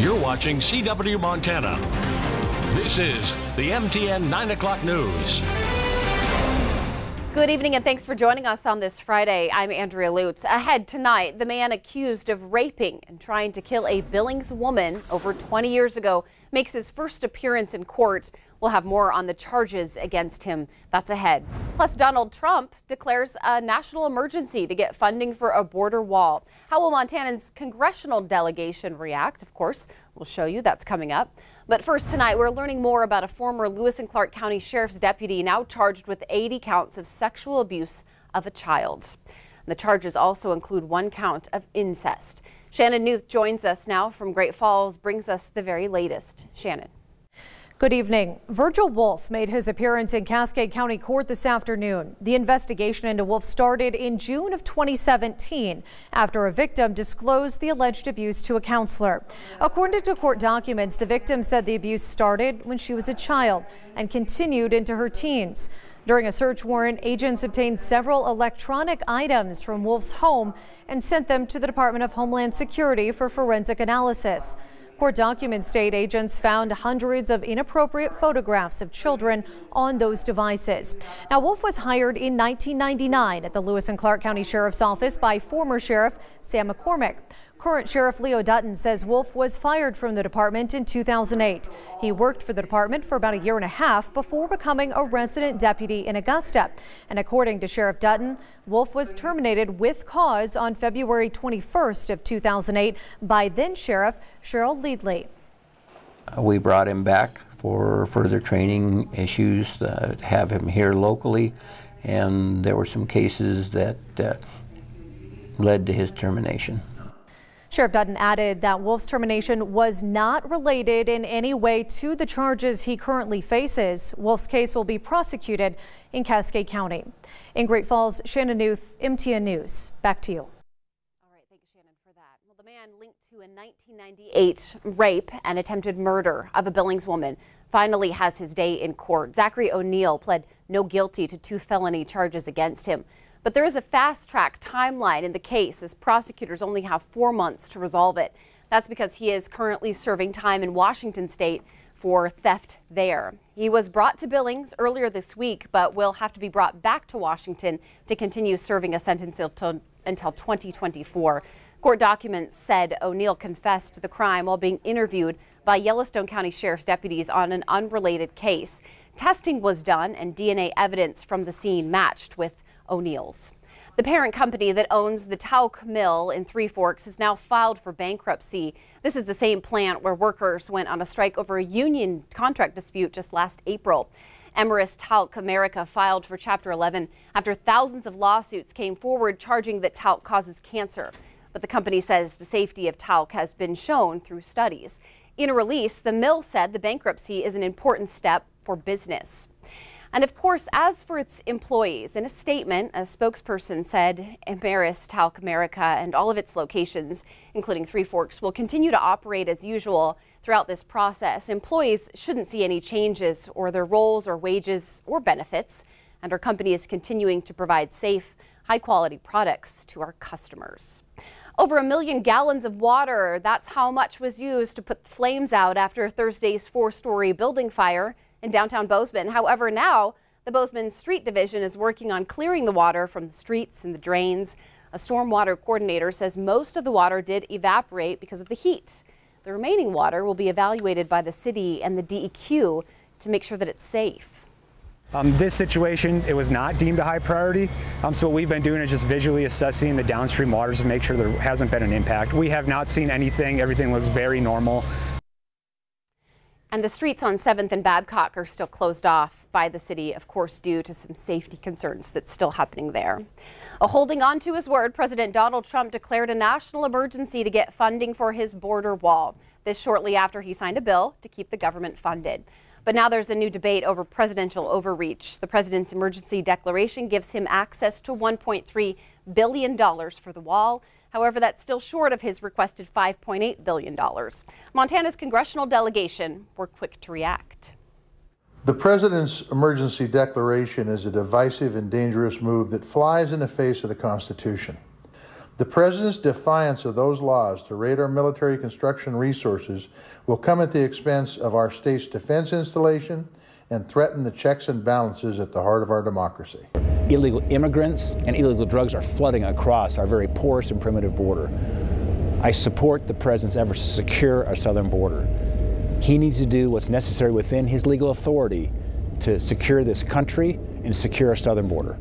You're watching CW Montana. This is the MTN 9 o'clock news. Good evening and thanks for joining us on this Friday. I'm Andrea Lutz. Ahead tonight, the man accused of raping and trying to kill a Billings woman over 20 years ago makes his first appearance in court. We'll have more on the charges against him. That's ahead. Plus, Donald Trump declares a national emergency to get funding for a border wall. How will Montanans' congressional delegation react? Of course, we'll show you. That's coming up. But first tonight, we're learning more about a former Lewis and Clark County Sheriff's deputy now charged with 80 counts of sexual abuse of a child. The charges also include 1 count of incest. Shannon Newth joins us now from Great Falls, brings us the very latest. Shannon. Good evening. Virgil Wolf made his appearance in Cascade County Court this afternoon. The investigation into Wolf started in June of 2017 after a victim disclosed the alleged abuse to a counselor. According to court documents, the victim said the abuse started when she was a child and continued into her teens. During a search warrant, agents obtained several electronic items from Wolf's home and sent them to the Department of Homeland Security for forensic analysis. Court documents state agents found hundreds of inappropriate photographs of children on those devices. Now, Wolf was hired in 1999 at the Lewis and Clark County Sheriff's Office by former Sheriff Sam McCormick. Current Sheriff Leo Dutton says Wolf was fired from the department in 2008. He worked for the department for about a year and a half before becoming a resident deputy in Augusta. And according to Sheriff Dutton, Wolf was terminated with cause on February 21st of 2008 by then Sheriff Cheryl Leadley. We brought him back for further training issues, have him here locally, and there were some cases that led to his termination. Sheriff Dutton added that Wolf's termination was not related in any way to the charges he currently faces. Wolf's case will be prosecuted in Cascade County. In Great Falls, Shannon Newth, MTN News. Back to you. All right, thank you, Shannon, for that. Well, the man linked to a 1998 rape and attempted murder of a Billings woman finally has his day in court. Zachary O'Neill pled no guilty to 2 felony charges against him. But there is a fast-track timeline in the case as prosecutors only have 4 months to resolve it. That's because he is currently serving time in Washington state for theft there. He was brought to Billings earlier this week, but will have to be brought back to Washington to continue serving a sentence until 2024. Court documents said O'Neill confessed to the crime while being interviewed by Yellowstone County Sheriff's deputies on an unrelated case. Testing was done and DNA evidence from the scene matched with O'Neill's. The parent company that owns the talc mill in Three Forks has now filed for bankruptcy. This is the same plant where workers went on a strike over a union contract dispute just last April. Emerus Talc America filed for Chapter 11 after thousands of lawsuits came forward charging that talc causes cancer. But the company says the safety of talc has been shown through studies. In a release, the mill said the bankruptcy is an important step for business. And of course, as for its employees, in a statement, a spokesperson said Emerus Talc America and all of its locations, including Three Forks, will continue to operate as usual throughout this process. Employees shouldn't see any changes or their roles or wages or benefits, and our company is continuing to provide safe, high-quality products to our customers. Over 1 million gallons of water, that's how much was used to put the flames out after Thursday's 4-story building fire in downtown Bozeman. However, now the Bozeman Street Division is working on clearing the water from the streets and the drains. A stormwater coordinator says most of the water did evaporate because of the heat. The remaining water will be evaluated by the city and the DEQ to make sure that it's safe. This situation, it was not deemed a high priority. So what we've been doing is just visually assessing the downstream waters to make sure there hasn't been an impact. We have not seen anything. Everything looks very normal. And the streets on 7th and Babcock are still closed off by the city, of course, due to some safety concerns that's still happening there. Holding on to his word, President Donald Trump declared a national emergency to get funding for his border wall. This shortly after he signed a bill to keep the government funded. But now there's a new debate over presidential overreach. The president's emergency declaration gives him access to $1.3 billion for the wall. However, that's still short of his requested $5.8 billion. Montana's congressional delegation were quick to react. The president's emergency declaration is a divisive and dangerous move that flies in the face of the Constitution. The President's defiance of those laws to raid our military construction resources will come at the expense of our state's defense installation and threaten the checks and balances at the heart of our democracy. Illegal immigrants and illegal drugs are flooding across our very porous and primitive border. I support the President's efforts to secure our southern border. He needs to do what's necessary within his legal authority to secure this country and secure our southern border.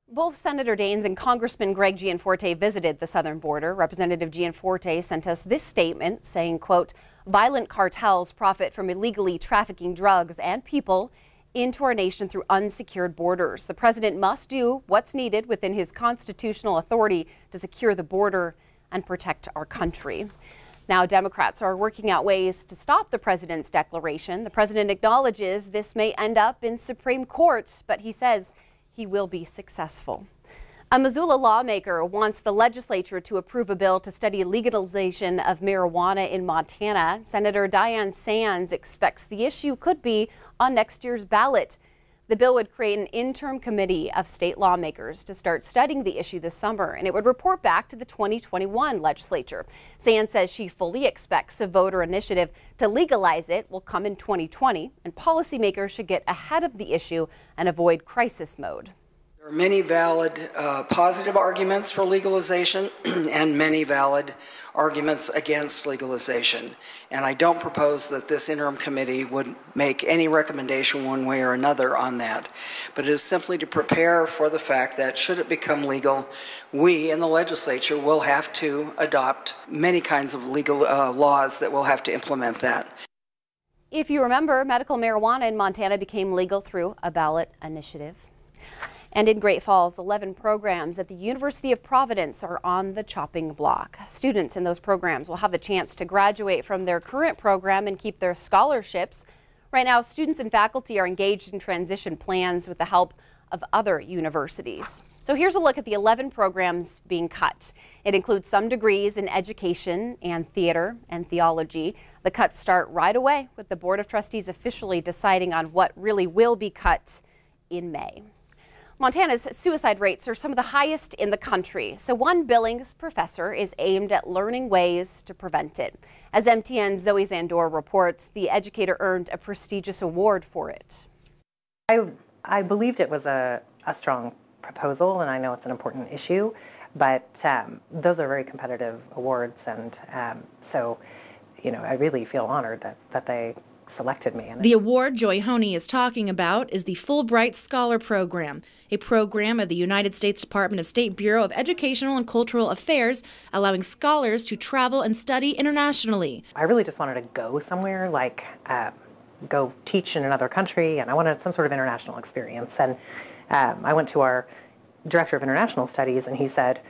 Both Senator Daines and Congressman Greg Gianforte visited the southern border. Representative Gianforte sent us this statement saying, quote, "Violent cartels profit from illegally trafficking drugs and people into our nation through unsecured borders. The president must do what's needed within his constitutional authority to secure the border and protect our country." Now, Democrats are working out ways to stop the president's declaration. The president acknowledges this may end up in Supreme Court, but he says he will be successful. A Missoula lawmaker wants the legislature to approve a bill to study legalization of marijuana in Montana. Senator Diane Sands expects the issue could be on next year's ballot. The bill would create an interim committee of state lawmakers to start studying the issue this summer, and it would report back to the 2021 legislature. Sands says she fully expects a voter initiative to legalize it will come in 2020, and policymakers should get ahead of the issue and avoid crisis mode. There are many valid positive arguments for legalization and many valid arguments against legalization. And I don't propose that this interim committee would make any recommendation one way or another on that. But it is simply to prepare for the fact that should it become legal, we in the legislature will have to adopt many kinds of legal laws that will have to implement that. If you remember, medical marijuana in Montana became legal through a ballot initiative. And in Great Falls, 11 programs at the University of Providence are on the chopping block. Students in those programs will have the chance to graduate from their current program and keep their scholarships. Right now, students and faculty are engaged in transition plans with the help of other universities. So here's a look at the 11 programs being cut. It includes some degrees in education and theater and theology. The cuts start right away with the Board of Trustees officially deciding on what really will be cut in May. Montana's suicide rates are some of the highest in the country, so one Billings professor is aimed at learning ways to prevent it. As MTN's Zoe Zandor reports, the educator earned a prestigious award for it. I believed it was a strong proposal, and I know it's an important issue, but those are very competitive awards, and so, you know, I really feel honored that they selected me. The award Joy Honey is talking about is the Fulbright Scholar Program, a program of the United States Department of State Bureau of Educational and Cultural Affairs, allowing scholars to travel and study internationally. I really just wanted to go somewhere, like go teach in another country, and I wanted some sort of international experience. And I went to our Director of International Studies, and he said,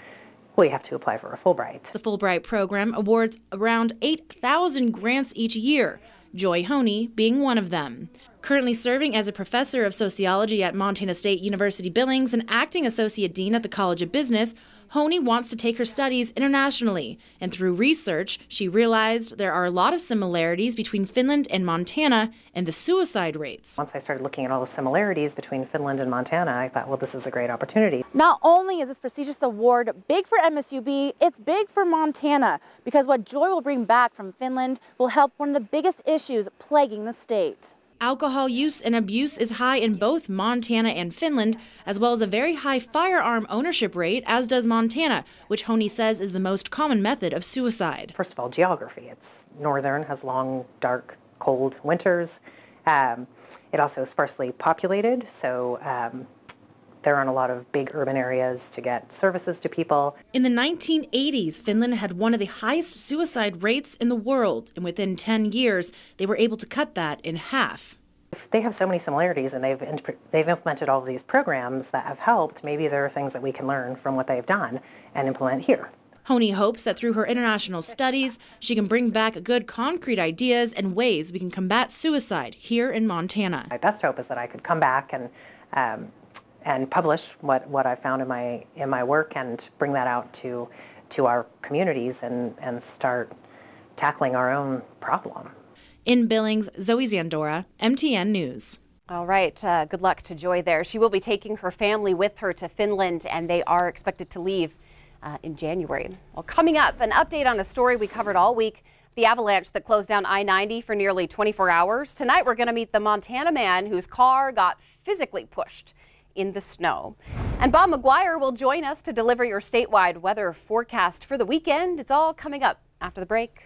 well, you have to apply for a Fulbright. The Fulbright program awards around 8,000 grants each year, Joy Honey being one of them. Currently serving as a professor of sociology at Montana State University Billings and acting associate dean at the College of Business, Honey wants to take her studies internationally, and through research, she realized there are a lot of similarities between Finland and Montana and the suicide rates. Once I started looking at all the similarities between Finland and Montana, I thought, well, this is a great opportunity. Not only is this prestigious award big for MSUB, it's big for Montana, because what Joy will bring back from Finland will help one of the biggest issues plaguing the state. Alcohol use and abuse is high in both Montana and Finland, as well as a very high firearm ownership rate, as does Montana, which Honey says is the most common method of suicide. First of all, geography. It's northern, has long, dark, cold winters. It also is sparsely populated, so there aren't a lot of big urban areas to get services to people. In the 1980s, Finland had one of the highest suicide rates in the world, and within 10 years, they were able to cut that in half. If they have so many similarities, and they've implemented all of these programs that have helped, maybe there are things that we can learn from what they've done and implement here. Honey hopes that through her international studies, she can bring back good concrete ideas and ways we can combat suicide here in Montana. My best hope is that I could come back and publish what I found in my work and bring that out to our communities and start tackling our own problem. In Billings, Zoe Zandora, MTN News. All right, good luck to Joy there. She will be taking her family with her to Finland, and they are expected to leave in January. Well, coming up, an update on a story we covered all week, the avalanche that closed down I-90 for nearly 24 hours. Tonight, we're going to meet the Montana man whose car got physically pushed in the snow. And Bob McGuire will join us to deliver your statewide weather forecast for the weekend. It's all coming up after the break.